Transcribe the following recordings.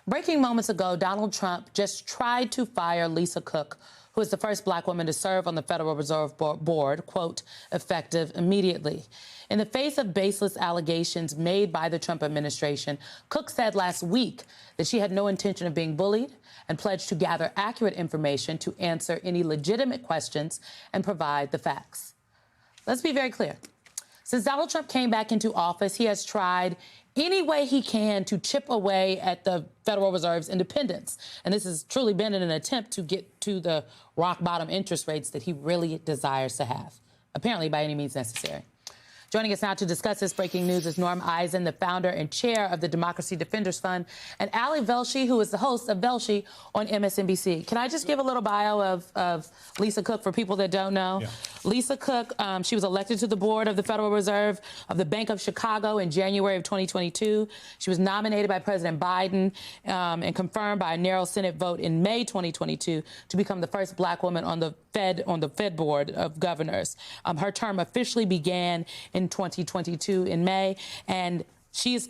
Breaking moments ago, Donald Trump just tried to fire Lisa Cook, who is the first black woman to serve on the Federal Reserve Board, quote, effective immediately. In the face of baseless allegations made by the Trump administration, Cook said last week that she had no intention of being bullied and pledged to gather accurate information to answer any legitimate questions and provide the facts. Let's be very clear. Since Donald Trump came back into office, he has tried any way he can to chip away at the Federal Reserve's independence. And this has truly been in an attempt to get to the rock bottom interest rates that he really desires to have, apparently by any means necessary. Joining us now to discuss this breaking news is Norm Eisen, the founder and chair of the Democracy Defenders Fund, and Ali Velshi, who is the host of Velshi on MSNBC. Can I just give a little bio of Lisa Cook for people that don't know? Yeah. Lisa Cook, she was elected to the board of the Federal Reserve of the Bank of Chicago in January of 2022. She was nominated by President Biden and confirmed by a narrow Senate vote in May 2022 to become the first black woman on the Fed board of governors. Her term officially began in 2022 in May, and she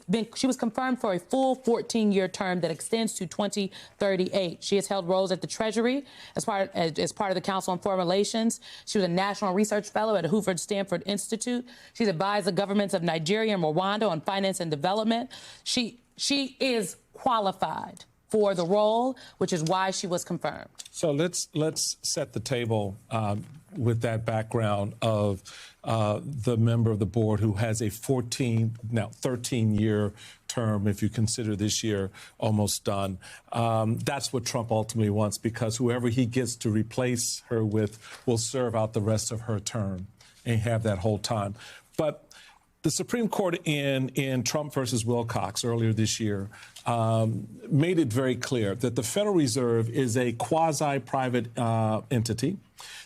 was confirmed for a full 14-year term that extends to 2038. She has held roles at the Treasury as part of the Council on Foreign Relations. She was a National Research Fellow at Hoover Stanford Institute. She's advised the governments of Nigeria and Rwanda on finance and development. She is qualified for the role, which is why she was confirmed. So let's set the table with that background of the member of the board who has a 13-year term, if you consider this year almost done. That's what Trump ultimately wants, because whoever he gets to replace her with will serve out the rest of her term and have that whole time. But the Supreme Court in Trump versus Wilcox earlier this year made it very clear that the Federal Reserve is a quasi-private entity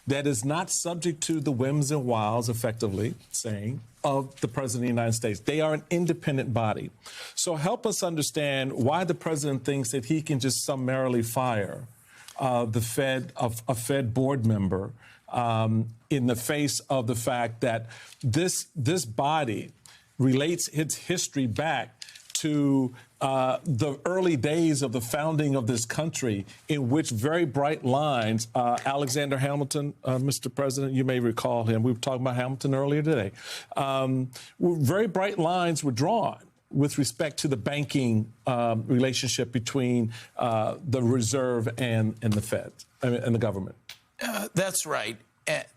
that is not subject to the whims and wiles, effectively saying, of the President of the United States. They are an independent body. So help us understand why the President thinks that he can just summarily fire a Fed board member in the face of the fact that this body relates its history back to the early days of the founding of this country, in which very bright lines, Alexander Hamilton, Mr. President, you may recall him. We were talking about Hamilton earlier today. Very bright lines were drawn with respect to the banking relationship between the Reserve and the Fed and the government. That's right.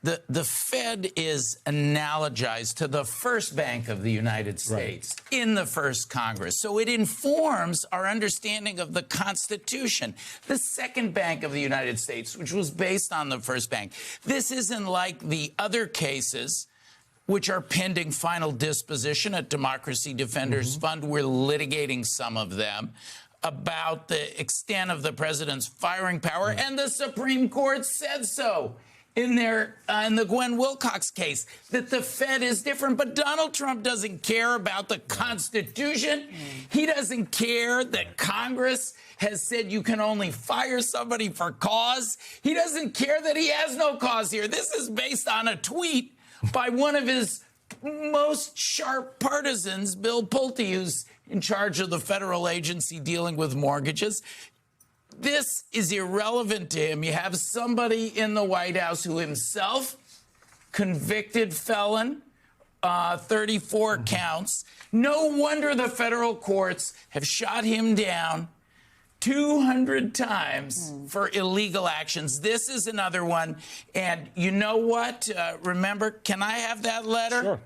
The Fed is analogized to the first bank of the United States in the first Congress. So it informs our understanding of the Constitution. The second bank of the United States, which was based on the first bank. This isn't like the other cases which are pending final disposition at Democracy Defenders Fund. We're litigating some of them about the extent of the president's firing power, and the Supreme Court said so in the Gwen Wilcox case, that the Fed is different. But Donald Trump doesn't care about the Constitution. He doesn't care that Congress has said you can only fire somebody for cause. He doesn't care that he has no cause here. This is based on a tweet by one of his most sharp partisans, Bill Pulte, who's in charge of the federal agency dealing with mortgages. This is irrelevant to him. You have somebody in the White House who himself, convicted felon, 34 counts. No wonder the federal courts have shot him down 200 times for illegal actions. This is another one. And you know what? Remember, can I have that letter? Sure.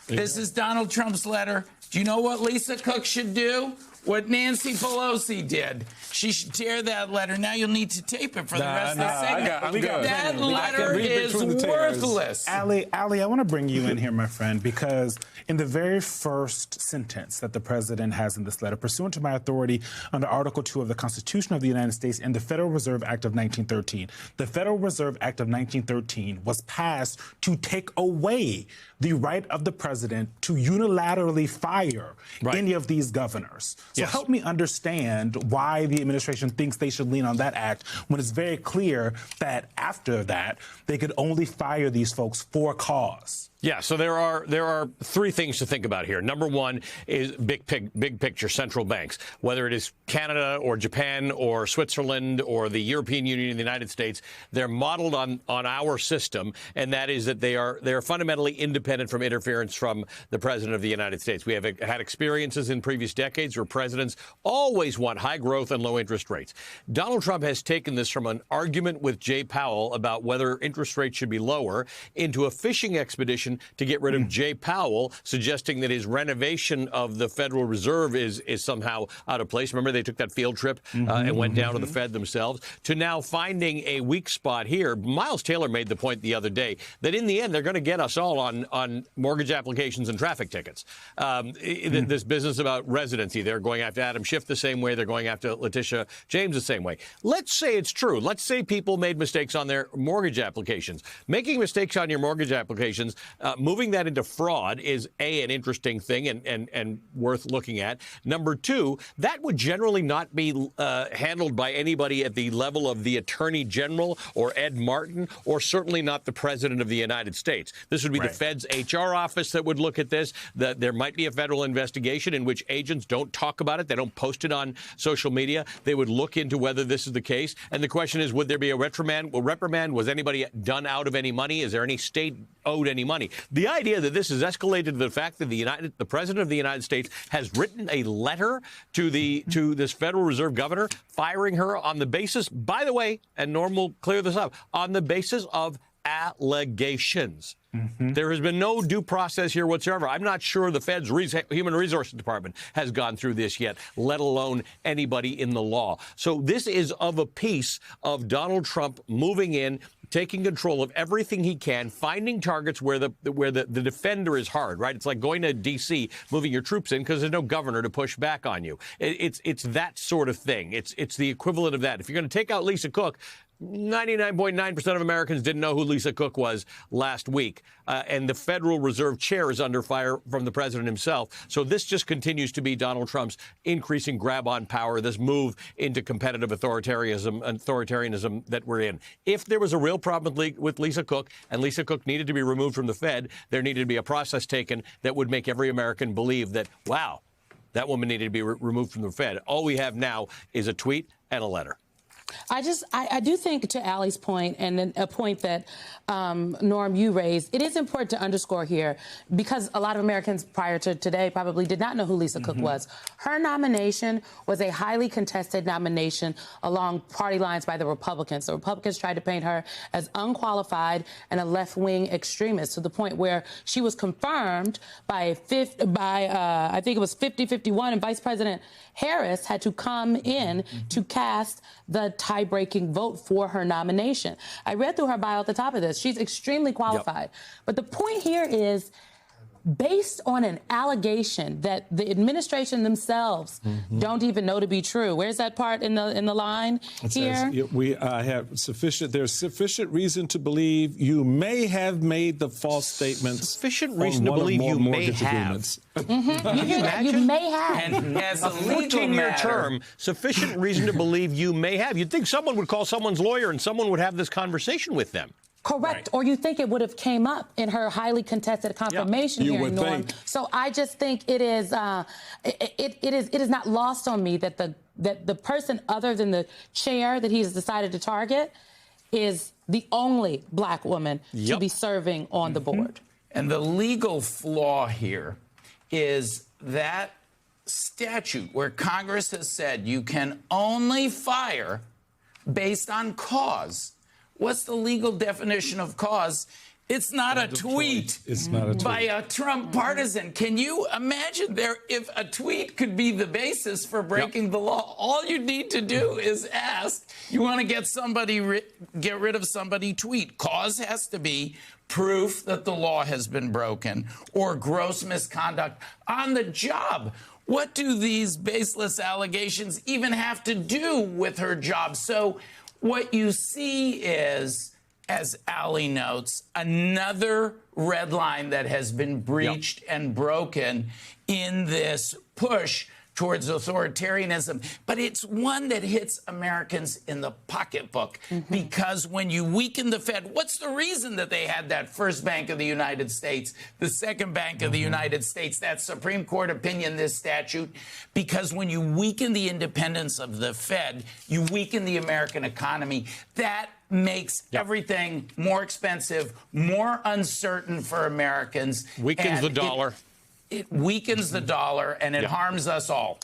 This is Donald Trump's letter. Do you know what Lisa Cook should do? What Nancy Pelosi did. She should tear that letter. Now you'll need to tape it for the rest of the segment. That letter is worthless. Ali, I want to bring you in here, my friend, because in the very first sentence that the president has in this letter, pursuant to my authority under Article 2 of the Constitution of the United States and the Federal Reserve Act of 1913, the Federal Reserve Act of 1913 was passed to take away the right of the president to unilaterally fire any of these governors. So Yes. help me understand why the administration thinks they should lean on that act when it's very clear that after that, they could only fire these folks for cause. Yeah, so there are three things to think about here. Number one is big picture central banks, whether it is Canada or Japan or Switzerland or the European Union and the United States. They're modeled on our system, and that is that they are fundamentally independent from interference from the president of the United States. We have had experiences in previous decades where presidents always want high growth and low interest rates. Donald Trump has taken this from an argument with Jay Powell about whether interest rates should be lower into a fishing expedition to get rid of Jay Powell, suggesting that his renovation of the Federal Reserve is somehow out of place. Remember, they took that field trip and went down to the Fed themselves, to now finding a weak spot here. Miles Taylor made the point the other day that in the end, they're going to get us all on mortgage applications and traffic tickets. This business about residency, they're going after Adam Schiff the same way. They're going after Letitia James the same way. Let's say it's true. Let's say people made mistakes on their mortgage applications. Making mistakes on your mortgage applications, moving that into fraud is, A, an interesting thing and worth looking at. Number two, that would generally not be handled by anybody at the level of the Attorney General or Ed Martin, or certainly not the President of the United States. This would be the Fed's HR office that would look at this. There might be a federal investigation in which agents don't talk about it. They don't post it on social media. They would look into whether this is the case. And the question is, would there be a reprimand? Was anybody done out of any money? Is there any state owed any money? The idea that this has escalated to the fact that the President of the United States has written a letter to this Federal Reserve governor, firing her on the basis, by the way, and Norm will clear this up, on the basis of allegations. There has been no due process here whatsoever. I'm not sure the Fed's Human Resources Department has gone through this yet, let alone anybody in the law. So this is of a piece of Donald Trump moving in, taking control of everything he can, finding targets where the defender is hard, right? It's like going to D.C., moving your troops in because there's no governor to push back on you. It's that sort of thing. It's the equivalent of that. If you're going to take out Lisa Cook, 99.9% of Americans didn't know who Lisa Cook was last week. And the Federal Reserve chair is under fire from the president himself. So this just continues to be Donald Trump's increasing grab on power, this move into competitive authoritarianism that we're in. If there was a real problem with Lisa Cook and Lisa Cook needed to be removed from the Fed, there needed to be a process taken that would make every American believe that, wow, that woman needed to be removed from the Fed. All we have now is a tweet and a letter. I do think, to Allie's point, and a point that, Norm, you raised, it is important to underscore here, because a lot of Americans prior to today probably did not know who Lisa Cook was. Her nomination was a highly contested nomination along party lines by the Republicans. The Republicans tried to paint her as unqualified and a left-wing extremist, to the point where she was confirmed by I think it was 50-51, and Vice President Harris had to come in to cast the tie-breaking vote for her nomination. I read through her bio at the top of this. She's extremely qualified. But the point here is, based on an allegation that the administration themselves don't even know to be true. Where's that part in the line here? There's sufficient reason to believe you may have made the false statements. Sufficient reason to believe you may have. You may have. And as a 14-year term, sufficient reason to believe you may have. You'd think someone would call someone's lawyer and someone would have this converstion with them. Correct. Right. Or you think it would have came up in her highly contested confirmation hearing, Norm. So I just think it is it is not lost on me that the person other than the chair that he's decided to target is the only black woman to be serving on the board. And the legal flaw here is that statute where Congress has said you can only fire based on cause. What's the legal definition of cause? It's not a tweet. It's not a tweet by a Trump partisan. Can you imagine if a tweet could be the basis for breaking the law? All you need to do is ask, you want to get rid of somebody, tweet. Cause has to be proof that the law has been broken or gross misconduct on the job. What do these baseless allegations even have to do with her job? So what you see is, as Allie notes, another red line that has been breached and broken in this push towards authoritarianism, but it's one that hits Americans in the pocketbook. Because when you weaken the Fed, what's the reason that they had that first Bank of the United States, the second Bank of the United States, that Supreme Court opinion, this statute? Because when you weaken the independence of the Fed, you weaken the American economy. That makes everything more expensive, more uncertain for Americans. Weakens the dollar. It weakens the dollar, and it harms us all.